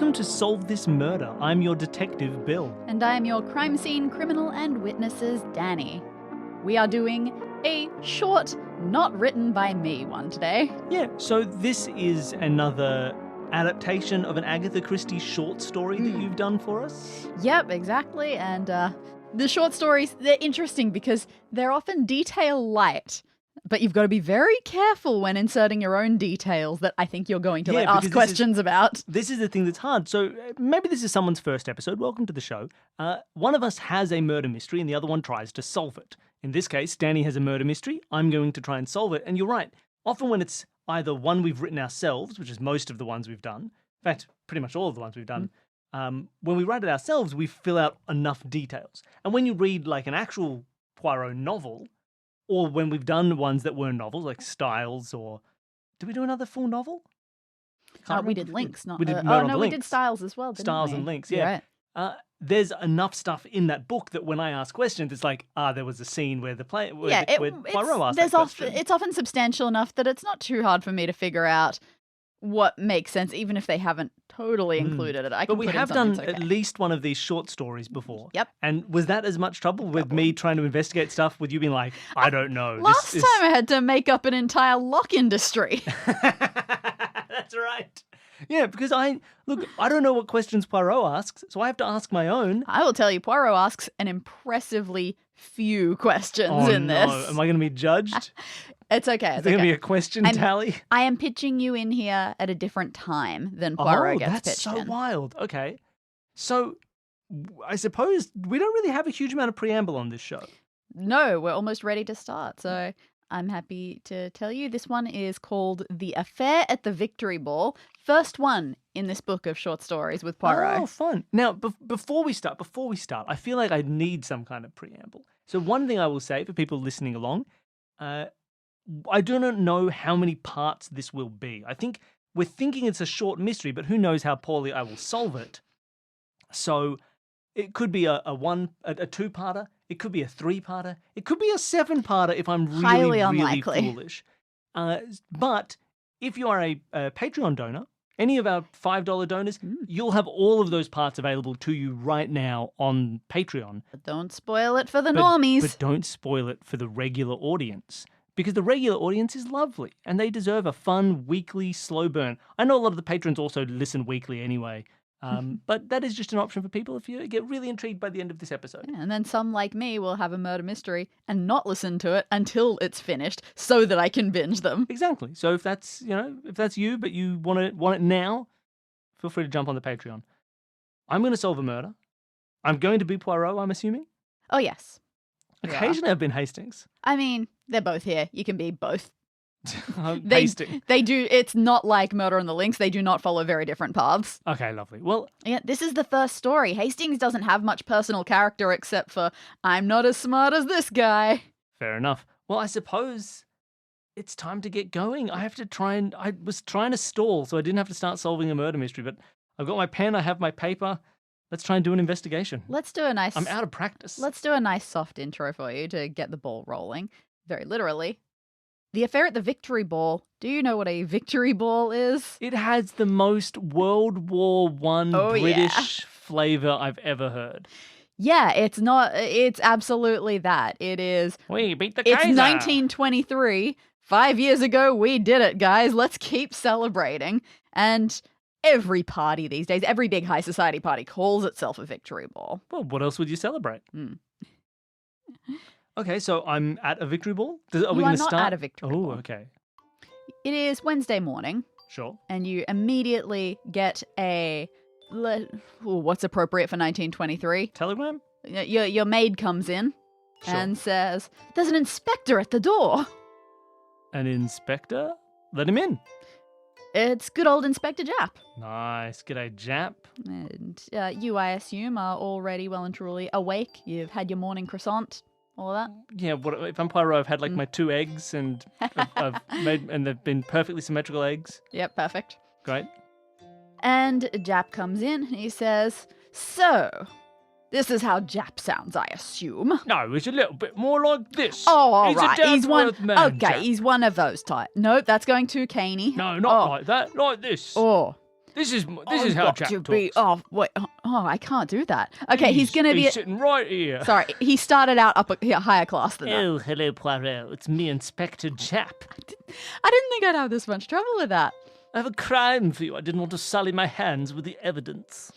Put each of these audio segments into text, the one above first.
Welcome to Solve This Murder. I'm your detective, Bill. And I am your crime scene criminal and witnesses, Dani. We are doing a short, not written by me one today. Yeah, so this is another adaptation of an Agatha Christie short story that you've done for us? Yep, exactly. And the short stories, they're interesting because they're often detail light. But you've got to be very careful when inserting your own details that I think you're going to ask questions about. This is the thing that's hard. So maybe this is someone's first episode. Welcome to the show. One of us has a murder mystery and the other one tries to solve it. In this case, Dani has a murder mystery. I'm going to try and solve it. And you're right. Often when it's either one we've written ourselves, which is most of the ones we've done, in fact, pretty much all of the ones we've done, when we write it ourselves, we fill out enough details. And when you read like an actual Poirot novel, or when we've done ones that were novels, like Styles, or did we do another full novel? We did Links, not. We did we did Styles as well. Didn't Styles we? and Links, yeah. Right. There's enough stuff in that book that when I ask questions, it's like, there was a scene where Poirot asked that question. It's often substantial enough that it's not too hard for me to figure out what makes sense, even if they haven't totally included it. But we have done at least one of these short stories before. Yep. And was that as much trouble with me trying to investigate stuff, with you being like, I don't know. Last time I had to make up an entire lock industry. That's right. Yeah, because I don't know what questions Poirot asks, so I have to ask my own. I will tell you, Poirot asks an impressively few questions in this. Am I going to be judged? It's okay. Is there going to be a question tally? I am pitching you in here at a different time than Poirot gets pitched in. That's so wild. Okay. So I suppose we don't really have a huge amount of preamble on this show. No, we're almost ready to start. So I'm happy to tell you this one is called The Affair at the Victory Ball. First one in this book of short stories with Poirot. Oh, fun. Now, before we start, I feel like I need some kind of preamble. So one thing I will say for people listening along, I do not know how many parts this will be. I think we're thinking it's a short mystery, but who knows how poorly I will solve it. So it could be a two-parter. It could be a three-parter. It could be a seven-parter if I'm really, really foolish. But if you are a Patreon donor, any of our $5 donors, you'll have all of those parts available to you right now on Patreon. But don't spoil it for the normies. But don't spoil it for the regular audience. Because the regular audience is lovely and they deserve a fun, weekly, slow burn. I know a lot of the patrons also listen weekly anyway, but that is just an option for people if you get really intrigued by the end of this episode. Yeah, and then some like me will have a murder mystery and not listen to it until it's finished so that I can binge them. Exactly. So if that's you, but you want it now, feel free to jump on the Patreon. I'm going to solve a murder. I'm going to be Poirot, I'm assuming. Oh, yes. Occasionally I've been Hastings. I mean, they're both here. You can be both. Hastings. They do. It's not like Murder on the Links. They do not follow very different paths. Okay, lovely. Well, yeah, this is the first story. Hastings doesn't have much personal character except for, I'm not as smart as this guy. Fair enough. Well, I suppose it's time to get going. I was trying to stall so I didn't have to start solving a murder mystery, but I've got my pen, I have my paper. Let's try and do an investigation. I'm out of practice. Let's do a nice soft intro for you to get the ball rolling. Very literally. The Affair at the Victory Ball. Do you know what a victory ball is? It has the most World War I British flavour I've ever heard. Yeah, it's absolutely that. It is. We beat the Kaiser. It's 1923. 5 years ago, we did it, guys. Let's keep celebrating. And every party these days, every big high society party calls itself a victory ball. Well, what else would you celebrate? Okay, so I'm at a victory ball? Are we going to start? You are not at a victory ball. Oh, okay. It is Wednesday morning. Sure. And you immediately get what's appropriate for 1923? Telegram? Your maid comes in and says, there's an inspector at the door. An inspector? Let him in. It's good old Inspector Japp. Nice. G'day, Japp. And you, I assume, are already well and truly awake. You've had your morning croissant, all of that. Yeah, if I'm Poirot, I've had like my 2 eggs and I've made, and they've been perfectly symmetrical eggs. Yep, perfect. Great. And Japp comes in and he says, so, this is how Japp sounds, I assume. No, it's a little bit more like this. Oh, all right. He's one man, okay, Japp. He's one of those type. Nope, that's going too caney. No, not like that. Like this. Oh, This is how Jack talks. Wait. Oh, I can't do that. Okay, he's going to be... He's sitting right here. Sorry, he started out higher class than that. Oh, hello, Poirot. It's me, Inspector Japp. I didn't think I'd have this much trouble with that. I have a crime for you. I didn't want to sully my hands with the evidence.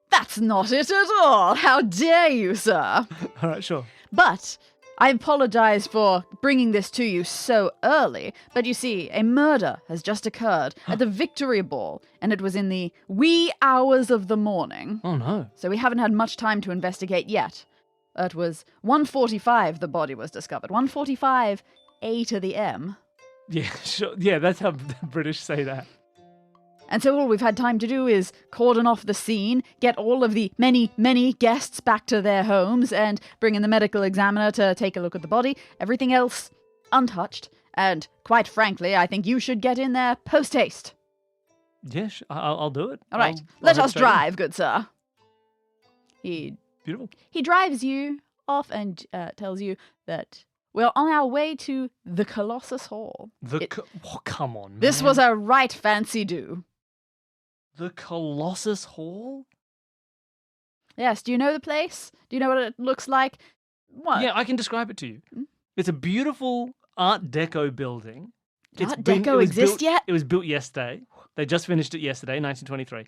That's not it at all. How dare you, sir? All right, sure. But I apologize for bringing this to you so early, but you see, a murder has just occurred at the Victory Ball, and it was in the wee hours of the morning. Oh, no. So we haven't had much time to investigate yet. It was 1:45 the body was discovered. 1:45 A to the M. Yeah, sure. Yeah, that's how the British say that. And so all we've had time to do is cordon off the scene, get all of the many, many guests back to their homes, and bring in the medical examiner to take a look at the body. Everything else untouched. And quite frankly, I think you should get in there post-haste. Yes, I'll do it. All right, let us drive, good sir. Beautiful. He drives you off and tells you that we're on our way to the Colossus Hall. Come on, man. This was a right fancy do. The Colossus Hall? Yes, do you know the place? Do you know what it looks like? What? Yeah, I can describe it to you. It's a beautiful Art Deco building. Art Deco exists yet? It was built yesterday. They just finished it yesterday, 1923.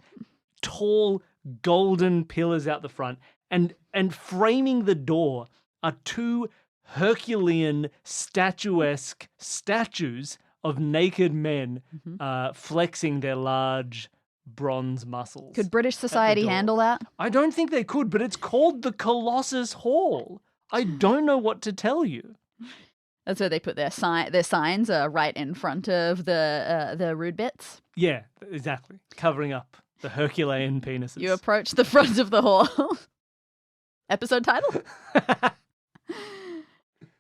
Tall, golden pillars out the front. And framing the door are two Herculean, statuesque statues of naked men flexing their large bronze muscles. Could British society handle that? I don't think they could, but it's called the Colossus Hall. I don't know what to tell you. That's where they put their signs right in front of the rude bits. Yeah, exactly. Covering up the Herculean penises. You approach the front of the hall. Episode title?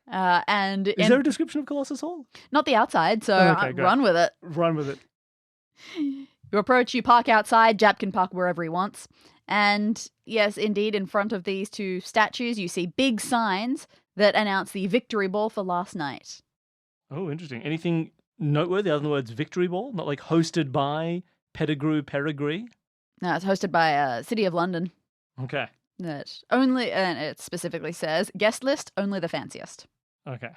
Is there a description of Colossus Hall? Not the outside, so run with it. Run with it. You approach, you park outside. Jap can park wherever he wants. And yes, indeed, in front of these two statues, you see big signs that announce the Victory Ball for last night. Oh, interesting. Anything noteworthy other than the words Victory Ball? Not like hosted by Peregree? No, it's hosted by City of London. Okay. And it specifically says, guest list, only the fanciest. Okay.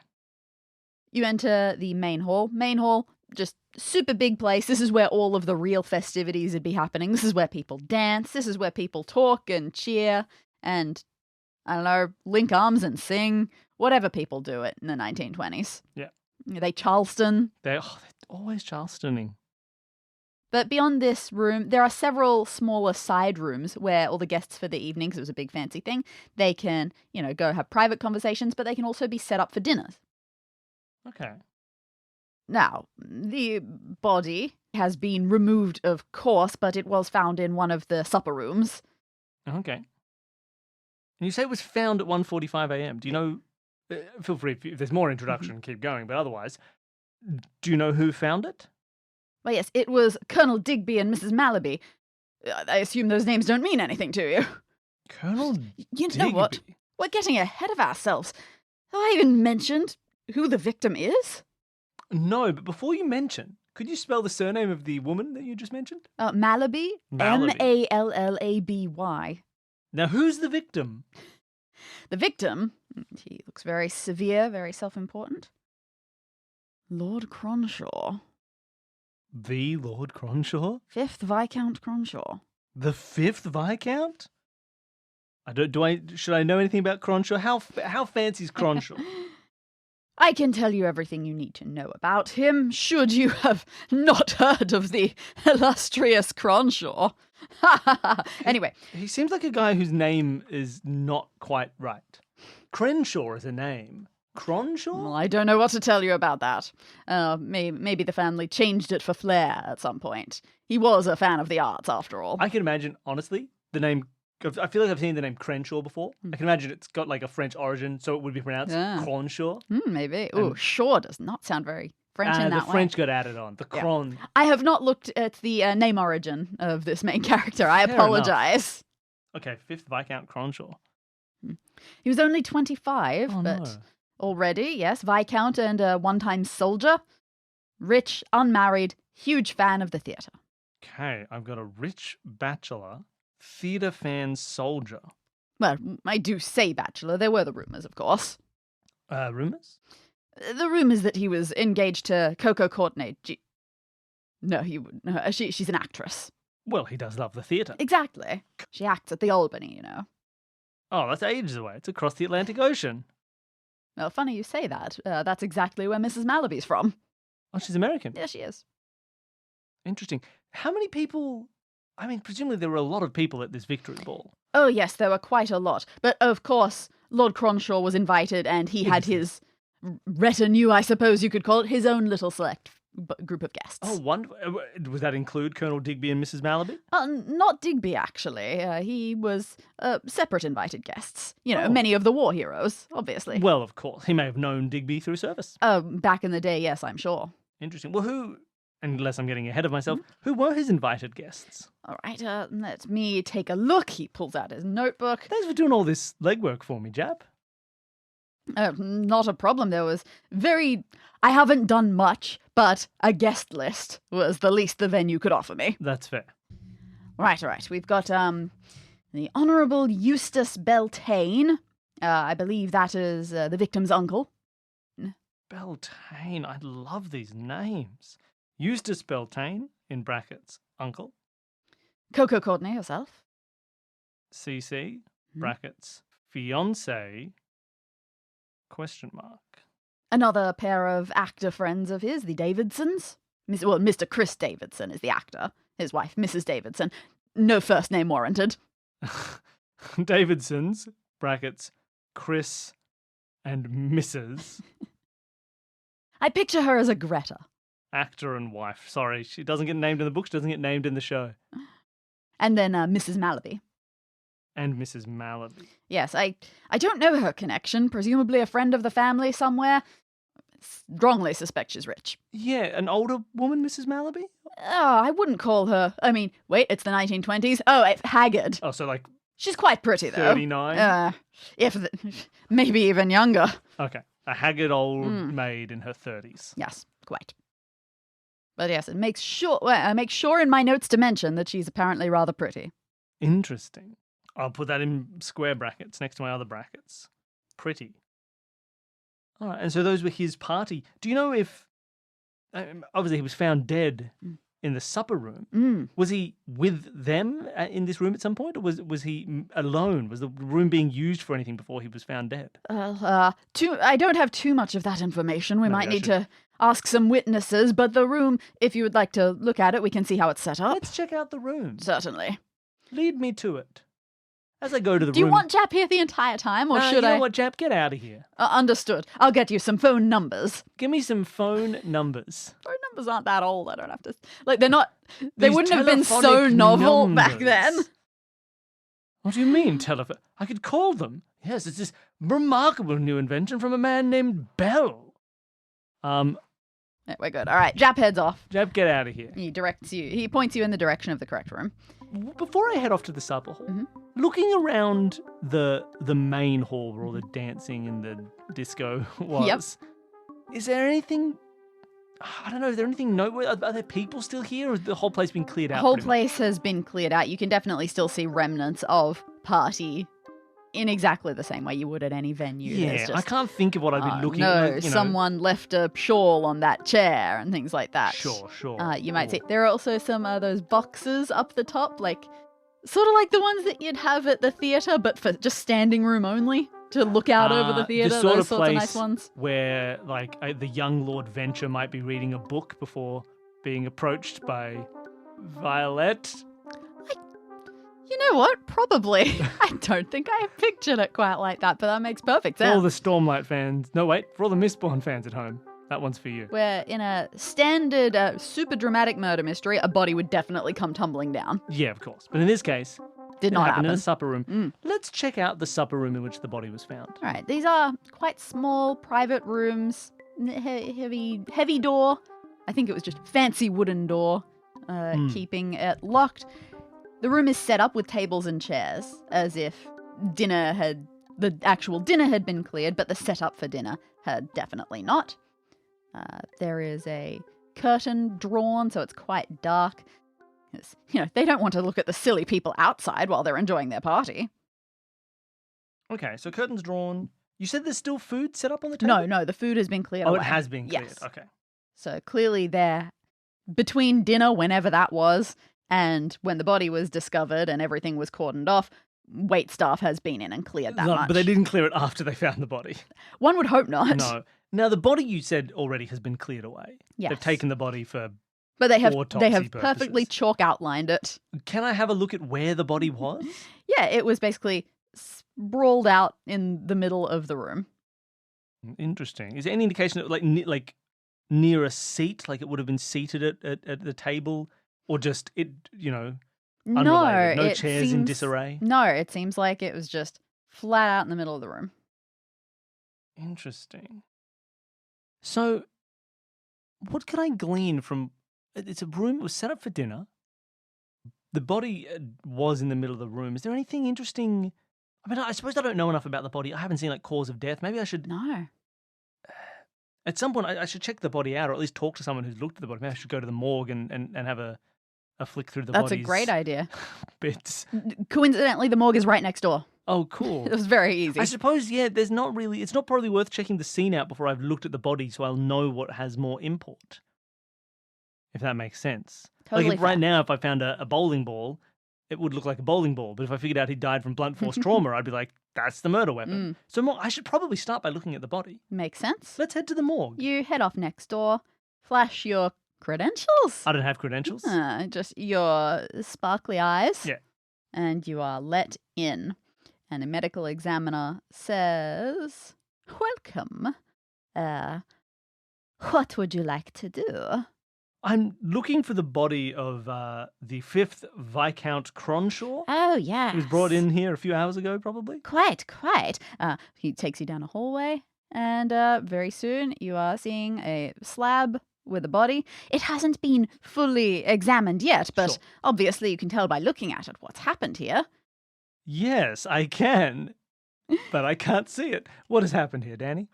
You enter the main hall. Main hall, just super big place. This is where all of the real festivities would be happening. This is where people dance. This is where people talk and cheer and, I don't know, link arms and sing. Whatever people do it in the 1920s. Yeah. They Charleston. They're always Charlestoning. But beyond this room, there are several smaller side rooms where all the guests for the evening, because it was a big fancy thing, they can, go have private conversations, but they can also be set up for dinners. Okay. Now, the body has been removed, of course, but it was found in one of the supper rooms. Okay. And you say it was found at 1:45 a.m. Do you know, feel free, if there's more introduction, keep going, but otherwise, do you know who found it? Well, yes, it was Colonel Digby and Mrs. Mallaby. I assume those names don't mean anything to you. Colonel You Digby? know what? We're getting ahead of ourselves. Have I even mentioned who the victim is? No, but before you mention, could you spell the surname of the woman that you just mentioned? Mallaby. Mallaby. Now, who's the victim? The victim, he looks very severe, very self-important. Lord Cronshaw. The Lord Cronshaw? 5th Viscount Cronshaw. The 5th Viscount? Should I know anything about Cronshaw? How fancy is Cronshaw? I can tell you everything you need to know about him, should you have not heard of the illustrious Cronshaw. Anyway. He seems like a guy whose name is not quite right. Crenshaw is a name. Cronshaw? Well, I don't know what to tell you about that. Maybe the family changed it for flair at some point. He was a fan of the arts, after all. I can imagine, honestly, the name... I feel like I've seen the name Crenshaw before. I can imagine it's got like a French origin, so it would be pronounced Cronshaw. Maybe. Oh, Shaw does not sound very French in that way. The French got added on. The Cron. I have not looked at the name origin of this main character. I apologize. Okay, 5th Viscount Cronshaw. He was only 25, but already, yes, Viscount and a one-time soldier. Rich, unmarried, huge fan of the theatre. Okay, I've got a rich bachelor, theatre fan soldier. Well, I do say bachelor. There were the rumours, of course. Rumours? The rumours that he was engaged to Coco Courtney. No, he wouldn't. No, she's an actress. Well, he does love the theatre. Exactly. She acts at the Albany, you know. Oh, that's ages away. It's across the Atlantic Ocean. Well, funny you say that. That's exactly where Mrs. Malaby's from. Oh, she's American. Yeah, she is. Interesting. How many people... I mean, presumably there were a lot of people at this victory ball. Oh, yes, there were quite a lot. But, of course, Lord Cronshaw was invited and he had his retinue, I suppose you could call it, his own little select group of guests. Oh, wonderful. Does that include Colonel Digby and Mrs. Malaby? Not Digby, actually. He was separate invited guests. You know, Oh. many of the war heroes, obviously. Well, of course. He may have known Digby through service. Back in the day, yes, I'm sure. Interesting. Well, who, unless I'm getting ahead of myself, who were his invited guests? All right, let me take a look. He pulls out his notebook. Thanks for doing all this legwork for me, Jap. Not a problem. I haven't done much, but a guest list was the least the venue could offer me. That's fair. Right. We've got the Honourable Eustace Beltane. I believe that is the victim's uncle. Beltane. I love these names. Eustace Beltane, in brackets, uncle. Coco Courtney herself. CC, brackets, fiancé, question mark. Another pair of actor friends of his, the Davidsons. Mr. Chris Davidson is the actor. His wife, Mrs. Davidson. No first name warranted. Davidsons, brackets, Chris and Mrs. I picture her as a Greta. Actor and wife. Sorry, she doesn't get named in the book. She doesn't get named in the show. And then Mrs. Malaby. And Mrs. Malaby. Yes, I don't know her connection. Presumably a friend of the family somewhere. Strongly suspect she's rich. Yeah, an older woman, Mrs. Malaby? Oh, I wouldn't call her. I mean, wait, it's the 1920s. Oh, haggard. Oh, so like She's quite pretty, though. 39? Maybe even younger. Okay, a haggard old maid in her 30s. Yes, quite. But yes, it makes sure I make sure in my notes to mention that she's apparently rather pretty. Interesting. I'll put that in square brackets next to my other brackets. Pretty. All right, and so those were his party. Do you know if... obviously, he was found dead in the supper room. Was he with them in this room at some point, or was he alone? Was the room being used for anything before he was found dead? I don't have too much of that information. We Maybe might I need should- to ask some witnesses, but the room, if you would like to look at it, we can see how it's set up. Let's check out the room. Certainly. Lead me to it. As I go to the Do room... you want Jap here the entire time, or should you know I? what, Jap? Get out of here. Understood. I'll get you some phone numbers. Give me some phone numbers. Phone numbers aren't that old. I don't have to. Like, they're not. They These wouldn't have been so telephonic novel back numbers. then. What do you mean, telephone? I could call them. Yes, it's this remarkable new invention from a man named Bell. Yeah, we're good. All right, Jap heads off. Jap, get out of here. He directs you. He points you in the direction of the correct room. Before I head off to the supper hall, looking around the main hall where all the dancing and the disco was, is there anything... I don't know, is there anything noteworthy? Are there people still here, or has the whole place been cleared out? The whole pretty much? place has been cleared out. You can definitely still see remnants of party in exactly the same way you would at any venue. There's Yeah, just, I can't think of what I'd be looking no, at. someone left a shawl on that chair and things like that. Sure. You might see. There are also some of those boxes up the top, like sort of like the ones that you'd have at the theatre, but for just standing room only to look out over the theatre. The sort those of sorts place of nice ones. where, like, the young Lord Venture might be reading a book before being approached by Violet. You know what? Probably. I don't think I pictured it quite like that, but that makes perfect For all sense. the Stormlight fans. No, wait. For all the Mistborn fans at home. That one's for you. Where in a standard, super dramatic murder mystery, a body would definitely come tumbling down. Yeah, of course. But in this case, Did it not happened in happen. a supper room. Let's check out the supper room in which the body was found. All right, these are quite small private rooms. Heavy door. I think it was just fancy wooden door, keeping it locked. The room is set up with tables and chairs, as if the actual dinner had been cleared, but the setup for dinner had definitely not. There is a curtain drawn, so it's quite dark. 'Cause, they don't want to look at the silly people outside while they're enjoying their party. Okay, so curtains drawn. You said there's still food set up on the table? No, the food has been cleared Oh, away. it has been cleared. Yes. Okay. So clearly they're between dinner, whenever that was, and when the body was discovered and everything was cordoned off, wait staff has been in and cleared that much. But they didn't clear it after they found the body. One would hope not. No. Now, the body you said already has been cleared away. Yes. They've taken the body for But they have autopsy perfectly purposes. chalk outlined it. Can I have a look at where the body was? Yeah, it was basically sprawled out in the middle of the room. Interesting. Is there any indication that, like near a seat, like it would have been seated at the table, or just unrelated? No chairs in disarray? No, it seems like it was just flat out in the middle of the room. Interesting. So, what can I glean from... It's a room, it was set up for dinner. The body was in the middle of the room. Is there anything interesting? I mean, I suppose I don't know enough about the body. I haven't seen, cause of death. Maybe I should... No. At some point, I should check the body out, or at least talk to someone who's looked at the body. Maybe I should go to the morgue and have a flick through the That's body's a great idea. bits. Coincidentally, the morgue is right next door. Oh, cool. It was very easy. I suppose, it's not probably worth checking the scene out before I've looked at the body so I'll know what has more import. If that makes sense. Totally fair. Right now, if I found a bowling ball, it would look like a bowling ball. But if I figured out he died from blunt force trauma, I'd be like, that's the murder weapon. So I should probably start by looking at the body. Makes sense. Let's head to the morgue. You head off next door, flash your credentials. I don't have credentials. Just your sparkly eyes. Yeah. And you are let in. And a medical examiner says, "Welcome. What would you like to do?" I'm looking for the body of the 5th Viscount Cronshaw. Oh, yes. He was brought in here a few hours ago, probably. Quite. He takes you down a hallway, and very soon you are seeing a slab with a body. It hasn't been fully examined yet, but Sure. obviously you can tell by looking at it what's happened here. Yes, I can, but I can't see it. What has happened here, Danny?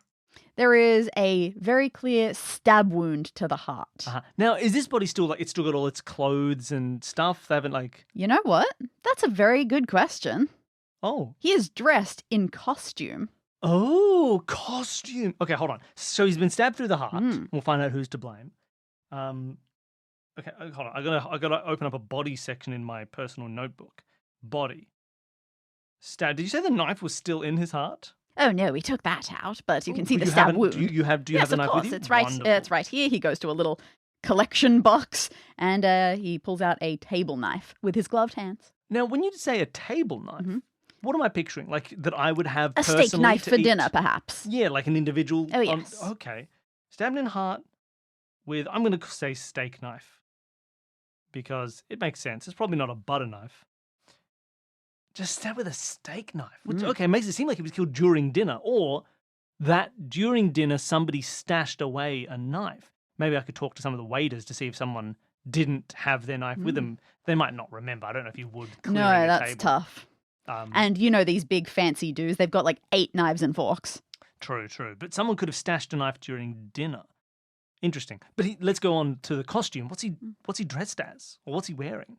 There is a very clear stab wound to the heart. Now, is this body still it's still got all its clothes and stuff? They haven't You know what? That's a very good question. Oh. He is dressed in costume. Oh, costume. Okay, hold on. So he's been stabbed through the heart. We'll find out who's to blame. Okay, hold on. I gotta open up a body section in my personal notebook. Body. Stab. Did you say the knife was still in his heart? Oh no, we took that out, but you can see the You stab haven't- wound. Do you have Yes, the of knife course. with you? It's right. Wonderful. It's right here. He goes to a little collection box and he pulls out a table knife with his gloved hands. Now, when you say a table knife, what am I picturing? Like that I would have A personally steak knife to for eat? dinner, perhaps. Yeah, like an individual. Oh, yes. Okay. Stabbed in heart with, I'm going to say steak knife because it makes sense. It's probably not a butter knife. Just stabbed with a steak knife. Which, okay, makes it seem like he was killed during dinner, or that during dinner somebody stashed away a knife. Maybe I could talk to some of the waiters to see if someone didn't have their knife with them. They might not remember. I don't know if you would. No, that's tough. And you know these big fancy dudes, they've got like 8 knives and forks. True. But someone could have stashed a knife during dinner. Interesting. But let's go on to the costume. What's he dressed as? Or what's he wearing?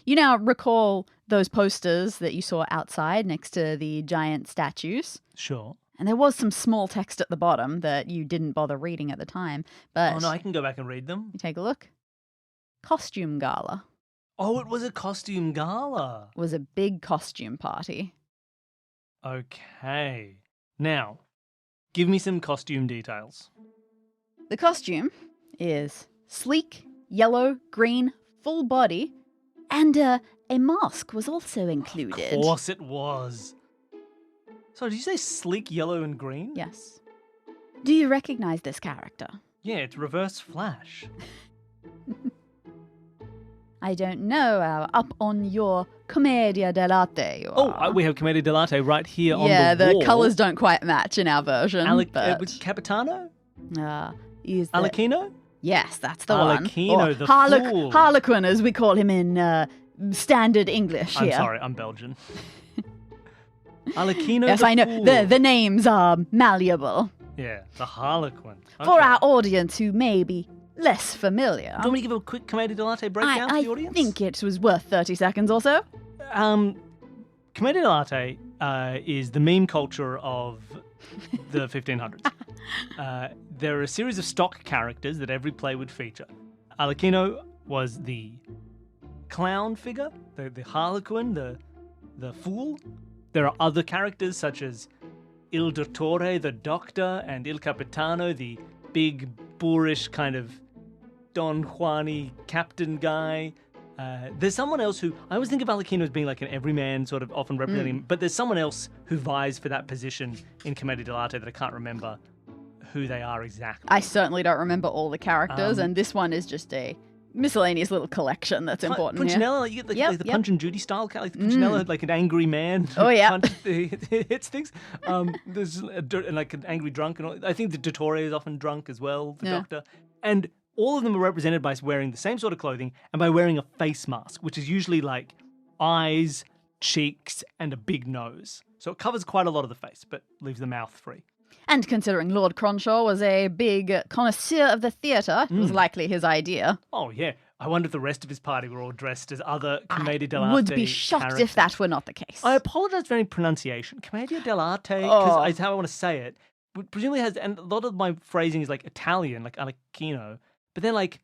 You now recall those posters that you saw outside next to the giant statues. Sure. And there was some small text at the bottom that you didn't bother reading at the time. But Oh, no, I can go back and read them. you take a look. Costume gala. Oh, it was a costume gala. Was a big costume party. Okay. Now, give me some costume details. The costume is sleek, yellow, green, full body, and a mask was also included. Of course it was. So, did you say sleek, yellow, and green? Yes. Do you recognize this character? Yeah, it's Reverse Flash. I don't know how up on your Commedia dell'arte you are. We have Commedia dell'arte right here on the wall. Yeah, the colours don't quite match in our version. Capitano? He's the... Alecchino? Yes, that's the Alecchino, one. Or the fool. Harlequin, as we call him in standard English here. I'm sorry, I'm Belgian. Alecchino, yes, the I know. fool. The names are malleable. Yeah, the Harlequin. For Okay. our audience who may be less familiar. Do you want me to give a quick Commedia dell'arte breakdown to the audience? I think it was worth 30 seconds or so. Commedia dell'arte is the meme culture of the 1500s. There are a series of stock characters that every play would feature. Alecchino was the clown figure, the harlequin, the fool. There are other characters such as Il Dottore, the doctor, and Il Capitano, the big, boorish kind of Don Juan-y captain guy. There's someone else who, I always think of Alecchino as being like an everyman, sort of often representing him, but there's someone else who vies for that position in Commedia dell'arte that I can't remember who they are exactly. I certainly don't remember all the characters, and this one is just a miscellaneous little collection that's important Punchinello, here. You get the Punch and Judy style, like the Punchinello, like an angry man. Oh, yeah. Hits things. There's like an angry drunk. And all. I think the Dottore is often drunk as well, the doctor. And all of them are represented by wearing the same sort of clothing and by wearing a face mask, which is usually like eyes, cheeks, and a big nose. So it covers quite a lot of the face, but leaves the mouth free. And considering Lord Cronshaw was a big connoisseur of the theatre, it was likely his idea. Oh, yeah. I wonder if the rest of his party were all dressed as other Commedia dell'arte would be shocked characters. if that were not the case. I apologise for any pronunciation. Commedia dell'arte, because it's how I want to say it, presumably has, and a lot of my phrasing is like Italian, like Alecchino, but then like,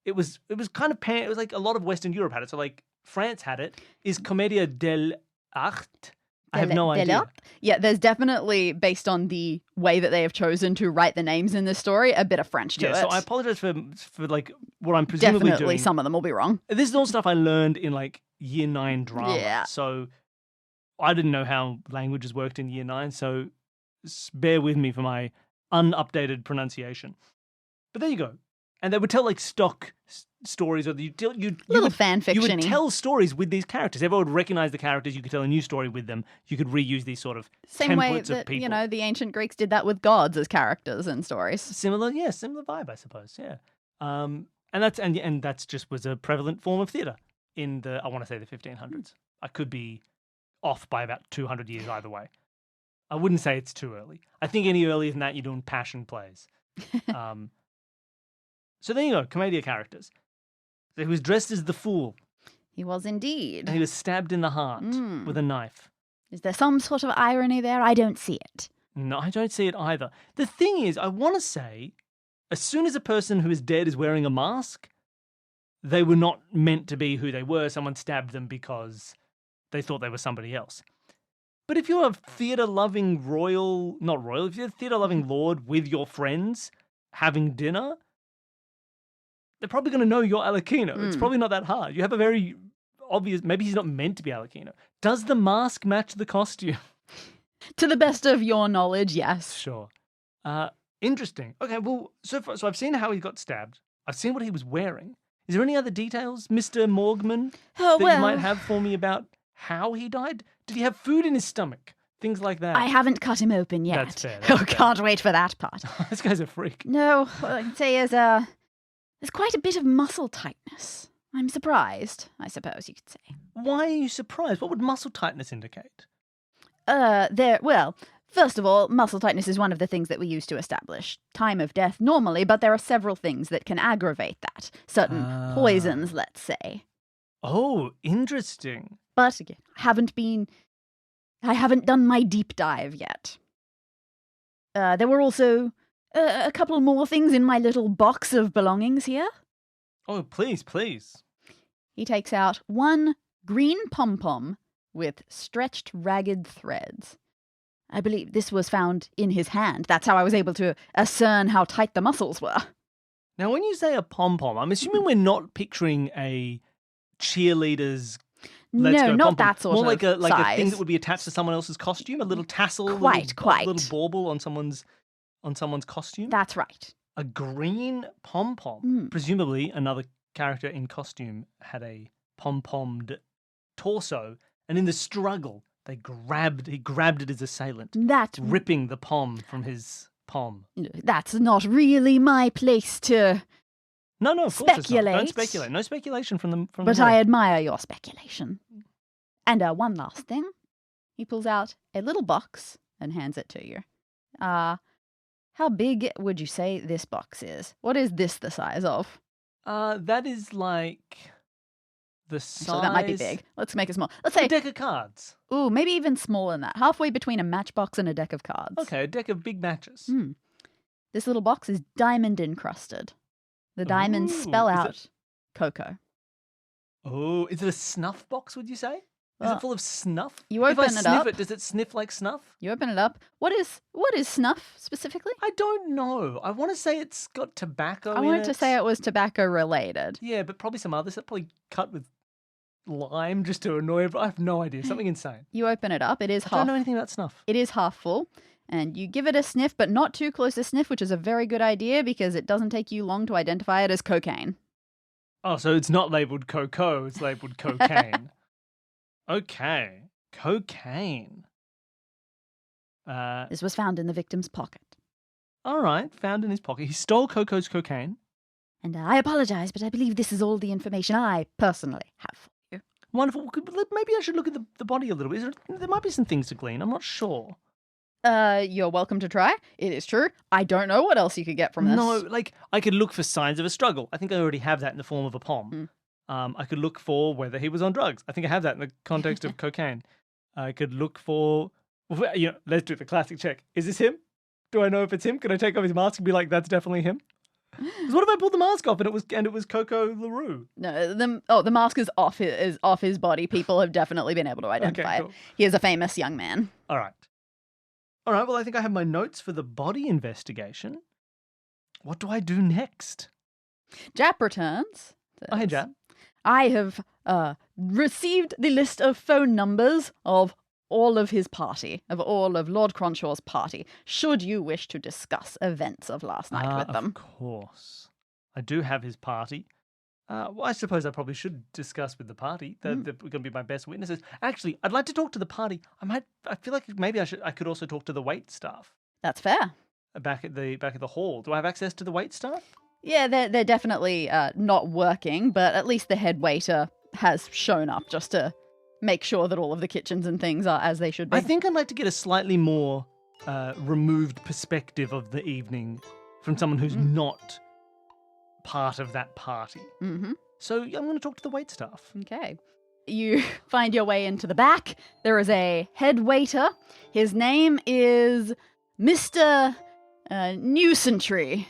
it was kind of, it was like a lot of Western Europe had it. So like, France had it. Is Commedia dell'arte? I have no idea. Yeah, there's definitely, based on the way that they have chosen to write the names in this story, a bit of French to it. So I apologize for like what I'm presumably definitely doing. Some of them will be wrong. This is all stuff I learned in like year 9 drama. Yeah. So I didn't know how languages worked in year 9. So bear with me for my unupdated pronunciation. But there you go. And they would tell like stock stories, or little fan fiction. You would tell stories with these characters. Everyone would recognize the characters. You could tell a new story with them. You could reuse these sort of same way templates that of people. The ancient Greeks did that with gods as characters and stories. Similar vibe, I suppose. Yeah, and that's just was a prevalent form of theatre in I want to say the 1500s. I could be off by about 200 years either way. I wouldn't say it's too early. I think any earlier than that, you're doing passion plays. So there you go, Commedia characters. He was dressed as the fool. He was indeed. And he was stabbed in the heart with a knife. Is there some sort of irony there? I don't see it. No, I don't see it either. The thing is, I want to say, as soon as a person who is dead is wearing a mask, they were not meant to be who they were. Someone stabbed them because they thought they were somebody else. But if you're a theatre-loving if you're a theatre-loving lord with your friends having dinner, they're probably going to know you're Alecchino. It's probably not that hard. You have a very obvious, maybe he's not meant to be Alecchino. Does the mask match the costume? To the best of your knowledge, yes. Sure. Interesting. Okay, well, so I've seen how he got stabbed. I've seen what he was wearing. Is there any other details, Mr. Morgman, that you might have for me about how he died? Did he have food in his stomach? Things like that. I haven't cut him open yet. That's fair. Can't wait for that part. This guy's a freak. No, what I can say is there's quite a bit of muscle tightness. I'm surprised, I suppose you could say. Why are you surprised? What would muscle tightness indicate? First of all, muscle tightness is one of the things that we use to establish time of death normally, but there are several things that can aggravate that. Certain poisons, let's say. Oh, interesting. But again, I haven't done my deep dive yet. There were also a couple more things in my little box of belongings here. Oh, please. He takes out one green pom-pom with stretched ragged threads. I believe this was found in his hand. That's how I was able to discern how tight the muscles were. Now, when you say a pom-pom, I'm assuming we're not picturing a cheerleader's Let's no, go not pom-pom. that sort More of like size. a thing that would be attached to someone else's costume, a little tassel, Quite. a little bauble on someone's costume. That's right. A green pom-pom. Presumably another character in costume had a pom-pommed torso, and in the struggle he grabbed at his assailant, ripping the pom from his pom. That's not really my place to No, of course it's not. Don't speculate. speculate. No speculation from the But I admire your speculation. And one last thing. He pulls out a little box and hands it to you. How big would you say this box is? What is this the size of? That is like the size... So that might be big. Let's make it small. Let's say... a deck of cards. Ooh, maybe even smaller than that. Halfway between a matchbox and a deck of cards. Okay, a deck of big matches. This little box is diamond encrusted. The diamonds spell out cocoa. Oh, is it a snuff box, would you say? Is it full of snuff? You open it up. If I sniff it, does it sniff like snuff? You open it up. What is snuff specifically? I don't know. I want to say it's got tobacco in it. I wanted to say it was tobacco related. Yeah, but probably some others. It's probably cut with lime just to annoy everyone. I have no idea. Something insane. You open it up. It is half. I don't know anything about snuff. It is half full. And you give it a sniff, but not too close a sniff, which is a very good idea because it doesn't take you long to identify it as cocaine. Oh, so it's not labelled cocoa. It's labelled cocaine. Okay. Cocaine. This was found in the victim's pocket. All right. Found in his pocket. He stole Coco's cocaine. And I apologize, but I believe this is all the information I personally have for you. Wonderful. Maybe I should look at the body a little bit. There might be some things to glean. I'm not sure. You're welcome to try. It is true. I don't know what else you could get from this. No, like, I could look for signs of a struggle. I think I already have that in the form of a palm. I could look for whether he was on drugs. I think I have that in the context of cocaine. I could look for, let's do the classic check. Is this him? Do I know if it's him? Can I take off his mask and be like, that's definitely him? 'Cause what if I pulled the mask off and it was Coco LaRue? No, the mask is off his body. People have definitely been able to identify cool. it. He is a famous young man. All right, well, I think I have my notes for the body investigation. What do I do next? Jap returns. Oh, hey, Jap. I have received the list of phone numbers of all of his party, of all of Lord Cronshaw's party, should you wish to discuss events of last night with them. Of course. I do have his party. Well, I suppose I probably should discuss with the party. They're going to be my best witnesses. Actually, I'd like to talk to the party. I feel like maybe I could also talk to the wait staff. That's fair. Back at the hall. Do I have access to the wait staff? Yeah, they're definitely not working, but at least the head waiter has shown up just to make sure that all of the kitchens and things are as they should be. I think I'd like to get a slightly more removed perspective of the evening from someone who's not part of that party. Mm-hmm. So I'm going to talk to the wait staff. Okay. You find your way into the back. There is a head waiter. His name is Mr. Newsentry.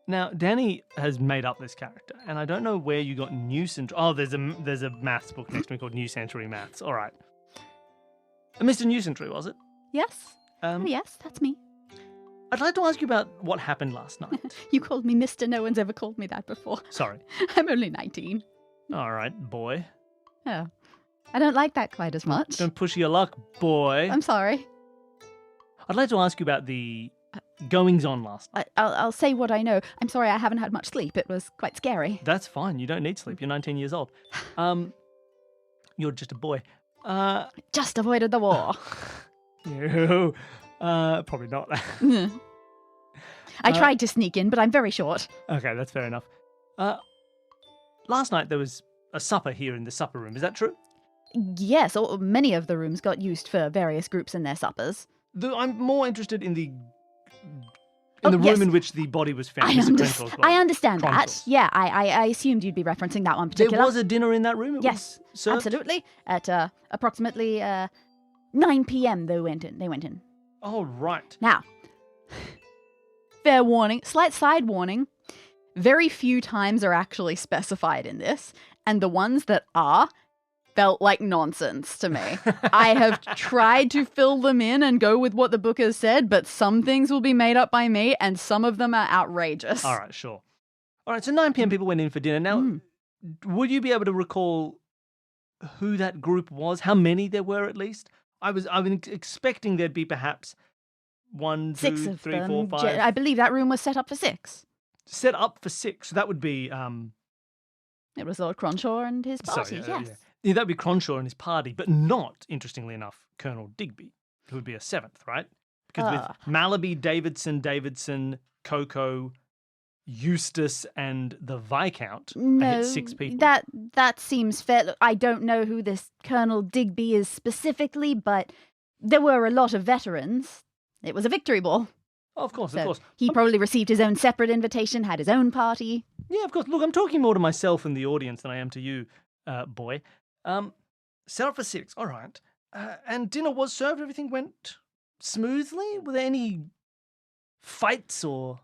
Now, Dani has made up this character, and I don't know where you got New Century. Oh, there's a maths book next to me called New Century Maths. All right. Mr. New Century, was it? Yes. Yes, that's me. I'd like to ask you about what happened last night. You called me Mr. No one's ever called me that before. Sorry. I'm only 19. All right, boy. Oh. I don't like that quite as much. Don't push your luck, boy. I'm sorry. I'd like to ask you about the goings-on last night. I'll say what I know. I'm sorry I haven't had much sleep. It was quite scary. That's fine. You don't need sleep. You're 19 years old. You're just a boy. Just avoided the war. No. Probably not. I tried to sneak in, but I'm very short. Okay, that's fair enough. Last night there was a supper here in the supper room. Is that true? Yes, many of the rooms got used for various groups in their suppers. I'm more interested in the room in which the body was found. I understand that. Yeah, I assumed you'd be referencing that one particular. There was a dinner in that room? Yes, absolutely. At approximately 9 p.m. they went in. Oh, right. Now, fair warning, slight side warning, very few times are actually specified in this, and the ones that are felt like nonsense to me. I have tried to fill them in and go with what the book has said, but some things will be made up by me, and some of them are outrageous. All right, sure. All right, so 9 p.m. people went in for dinner. Now, would you be able to recall who that group was? How many there were, at least? I was expecting there'd be perhaps 1, 2, 3, 4, 5. I believe that room was set up for 6. Set up for 6. So that would be... It was Lord Cronshaw and his party, yes. Yeah, that would be Cronshaw and his party, but not, interestingly enough, Colonel Digby, who would be a 7th, right? Because with Mallaby, Davidson, Coco, Eustace, and the Viscount, I hit 6 people. That seems fair. Look, I don't know who this Colonel Digby is specifically, but there were a lot of veterans. It was a victory ball. Oh, of course, So of course. he probably received his own separate invitation, had his own party. Yeah, of course. Look, I'm talking more to myself and the audience than I am to you, boy. Set up for 6, all right. And dinner was served, everything went smoothly? Were there any fights or...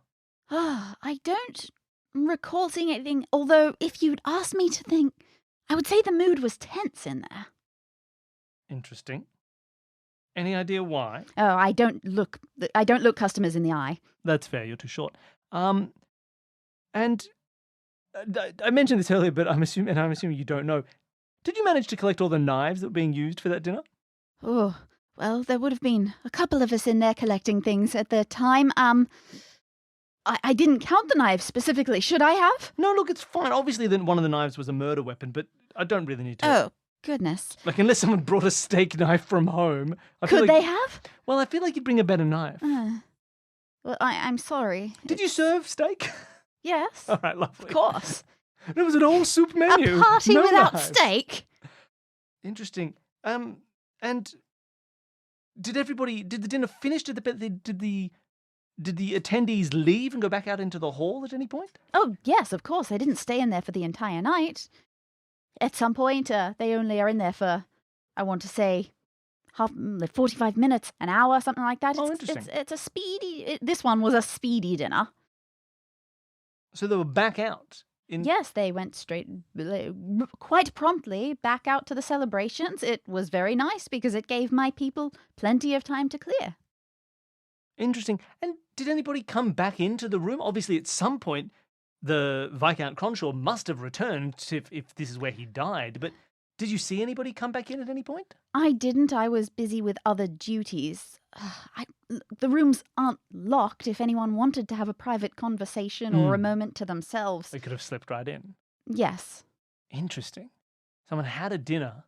I don't recall seeing anything, although if you'd asked me to think, I would say the mood was tense in there. Interesting. Any idea why? Oh, I don't look customers in the eye. That's fair, you're too short. And I mentioned this earlier, but I'm assuming you don't know. Did you manage to collect all the knives that were being used for that dinner? Oh, well, there would have been a couple of us in there collecting things at the time. I didn't count the knives specifically. Should I have? No, look, it's fine. Obviously, then one of the knives was a murder weapon, but I don't really need to. Oh, goodness. Like, unless someone brought a steak knife from home. Could they have? Well, I feel like you'd bring a better knife. Well, I'm sorry. Did you serve steak? Yes. All right, lovely. Of course. There was an all-soup menu. A party no without knives. steak? Interesting. And did the dinner finish? Did the attendees leave and go back out into the hall at any point? Oh, yes, of course. They didn't stay in there for the entire night. At some point, they only are in there for, I want to say, 45 minutes, an hour, something like that. Interesting. It's a speedy... This one was a speedy dinner. So they were back out? Yes, they went straight, quite promptly, back out to the celebrations. It was very nice because it gave my people plenty of time to clear. Interesting. And did anybody come back into the room? Obviously, at some point, the Viscount Cronshaw must have returned if this is where he died. But did you see anybody come back in at any point? I didn't. I was busy with other duties. The rooms aren't locked. If anyone wanted to have a private conversation or a moment to themselves. They could have slipped right in. Yes. Interesting. Someone had a dinner,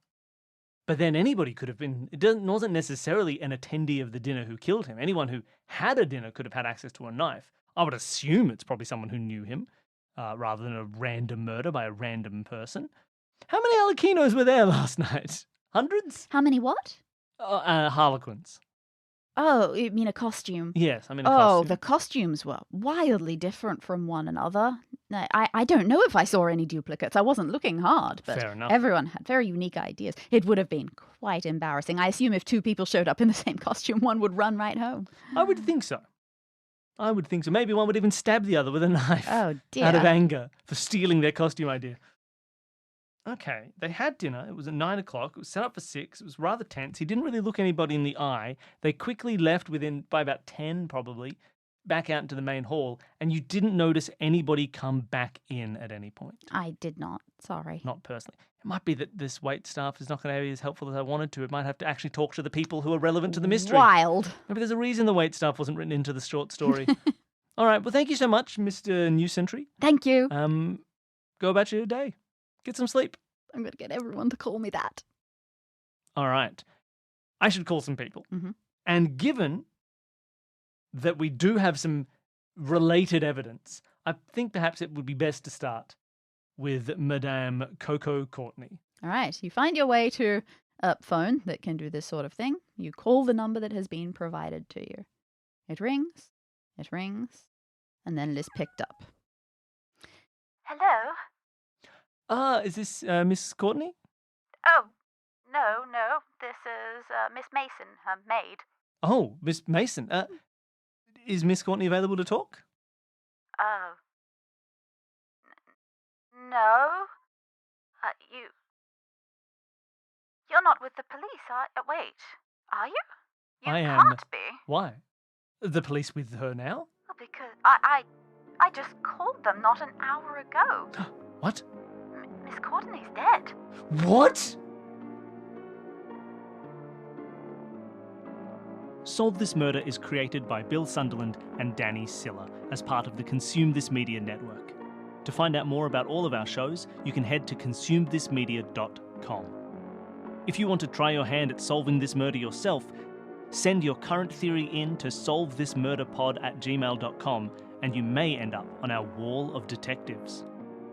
but then anybody could have been... It wasn't necessarily an attendee of the dinner who killed him. Anyone who had a dinner could have had access to a knife. I would assume it's probably someone who knew him, rather than a random murder by a random person. How many Alequinos were there last night? Hundreds? How many what? Harlequins. Oh, you mean a costume? Yes, I mean a costume. Oh, the costumes were wildly different from one another. I don't know if I saw any duplicates. I wasn't looking hard, but Fair enough. everyone had very unique ideas. It would have been quite embarrassing. I assume if 2 people showed up in the same costume, one would run right home. I would think so. Maybe one would even stab the other with a knife. Oh, dear. Out of anger for stealing their costume idea. Okay, they had dinner. It was at 9 o'clock. It was set up for 6. It was rather tense. He didn't really look anybody in the eye. They quickly left by about 10 probably, back out into the main hall, and you didn't notice anybody come back in at any point. I did not. Sorry. Not personally. It might be that this wait staff is not going to be as helpful as I wanted to. It might have to actually talk to the people who are relevant to the mystery. Wild. Maybe there's a reason the wait staff wasn't written into the short story. All right, well, thank you so much, Mr. New Century. Thank you. Go about your day. Get some sleep. I'm going to get everyone to call me that. All right. I should call some people. Mm-hmm. And given that we do have some related evidence, I think perhaps it would be best to start with Madame Coco Courtney. All right. You find your way to a phone that can do this sort of thing. You call the number that has been provided to you. It rings, and then it is picked up. Hello? Is this Miss Courtney? Oh, no. This is Miss Mason, her maid. Oh, Miss Mason. Is Miss Courtney available to talk? Oh. No? You're not with the police, wait. Are you? You I am. can't be. Why? The police with her now? Well, because I just called them not an hour ago. What? Miss Courtney's dead. What? Solve This Murder is created by Bill Sunderland and Dani Siller as part of the Consume This Media network. To find out more about all of our shows, you can head to consumethismedia.com. If you want to try your hand at solving this murder yourself, send your current theory in to solvethismurderpod@gmail.com and you may end up on our wall of detectives.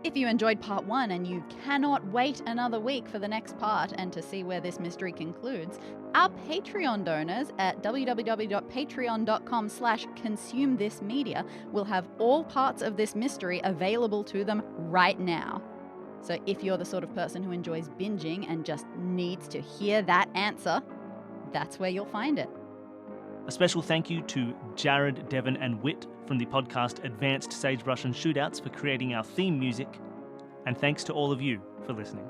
If you enjoyed part 1 and you cannot wait another week for the next part and to see where this mystery concludes, our Patreon donors at www.patreon.com/consumethismedia will have all parts of this mystery available to them right now. So if you're the sort of person who enjoys binging and just needs to hear that answer, that's where you'll find it. A special thank you to Jared, Devon and Whit from the podcast Advanced Sagebrush and Shootouts for creating our theme music. And thanks to all of you for listening.